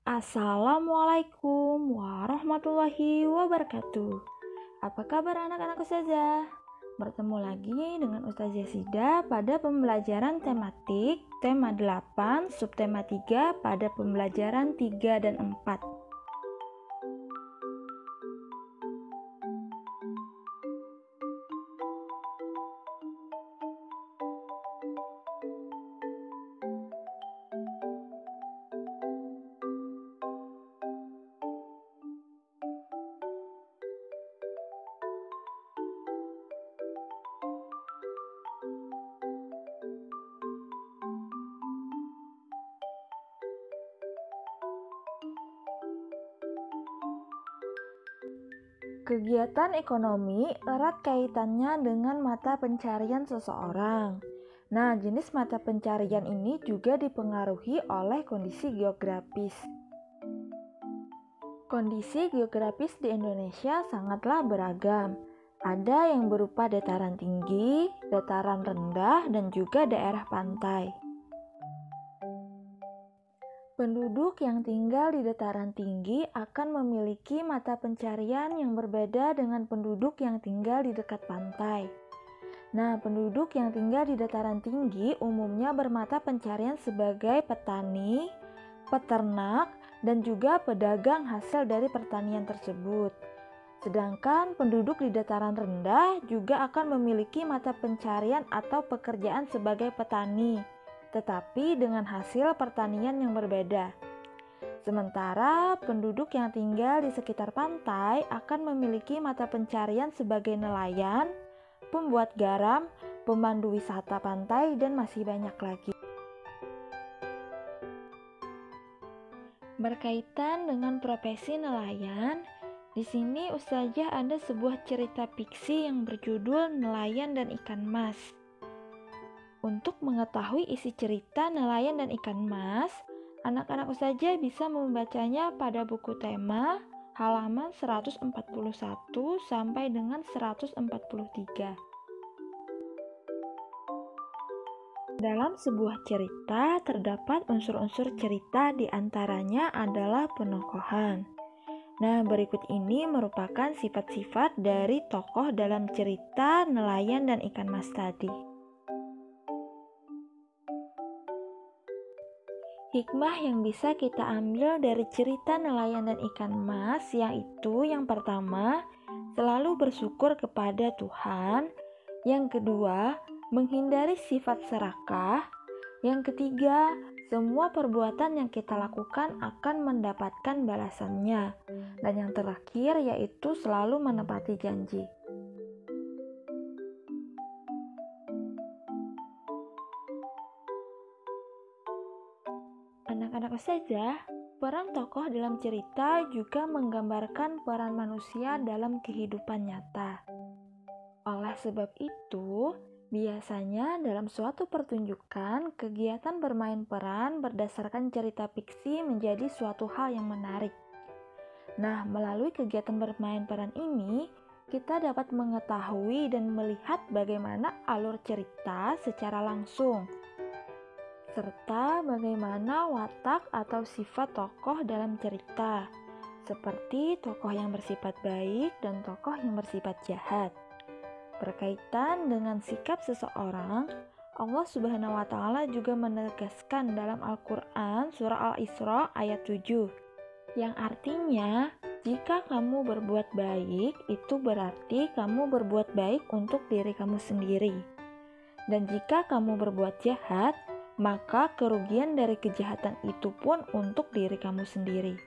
Assalamualaikum warahmatullahi wabarakatuh. Apa kabar anak-anak Ustazah? Bertemu lagi dengan Ustazah Sida pada pembelajaran tematik tema 8 subtema 3 pada pembelajaran 3 dan 4. Kegiatan ekonomi erat kaitannya dengan mata pencarian seseorang. Nah, jenis mata pencarian ini juga dipengaruhi oleh kondisi geografis. Kondisi geografis di Indonesia sangatlah beragam. Ada yang berupa dataran tinggi, dataran rendah, dan juga daerah pantai. Penduduk yang tinggal di dataran tinggi akan memiliki mata pencarian yang berbeda dengan penduduk yang tinggal di dekat pantai. Nah, penduduk yang tinggal di dataran tinggi umumnya bermata pencarian sebagai petani, peternak, dan juga pedagang hasil dari pertanian tersebut. Sedangkan penduduk di dataran rendah juga akan memiliki mata pencarian atau pekerjaan sebagai petani, tetapi dengan hasil pertanian yang berbeda. Sementara penduduk yang tinggal di sekitar pantai akan memiliki mata pencarian sebagai nelayan, pembuat garam, pemandu wisata pantai, dan masih banyak lagi. Berkaitan dengan profesi nelayan, di sini Ustazah ada sebuah cerita fiksi yang berjudul Nelayan dan Ikan Mas. Untuk mengetahui isi cerita Nelayan dan Ikan Mas, anak-anak Ustazah bisa membacanya pada buku tema halaman 141 sampai dengan 143. Dalam sebuah cerita terdapat unsur-unsur cerita, diantaranya adalah penokohan. Nah, berikut ini merupakan sifat-sifat dari tokoh dalam cerita Nelayan dan Ikan Mas tadi. Hikmah yang bisa kita ambil dari cerita Nelayan dan Ikan Mas yaitu yang pertama, selalu bersyukur kepada Tuhan. Yang kedua, menghindari sifat serakah. Yang ketiga, semua perbuatan yang kita lakukan akan mendapatkan balasannya. Dan yang terakhir yaitu selalu menepati janji. Anak-anak Ustazah, peran tokoh dalam cerita juga menggambarkan peran manusia dalam kehidupan nyata. Oleh sebab itu, biasanya dalam suatu pertunjukan, kegiatan bermain peran berdasarkan cerita fiksi menjadi suatu hal yang menarik. Nah, melalui kegiatan bermain peran ini, kita dapat mengetahui dan melihat bagaimana alur cerita secara langsung, serta bagaimana watak atau sifat tokoh dalam cerita, seperti tokoh yang bersifat baik dan tokoh yang bersifat jahat. Berkaitan dengan sikap seseorang, Allah Subhanahu wa Ta'ala juga menegaskan dalam Al-Quran surah Al-Isra ayat 7, yang artinya, jika kamu berbuat baik, itu berarti kamu berbuat baik untuk diri kamu sendiri. Dan jika kamu berbuat jahat, maka kerugian dari kejahatan itu pun untuk diri kamu sendiri.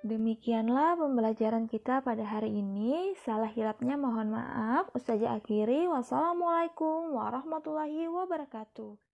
Demikianlah pembelajaran kita pada hari ini. Salah hilapnya mohon maaf. Ustazah akhiri. Wassalamualaikum warahmatullahi wabarakatuh.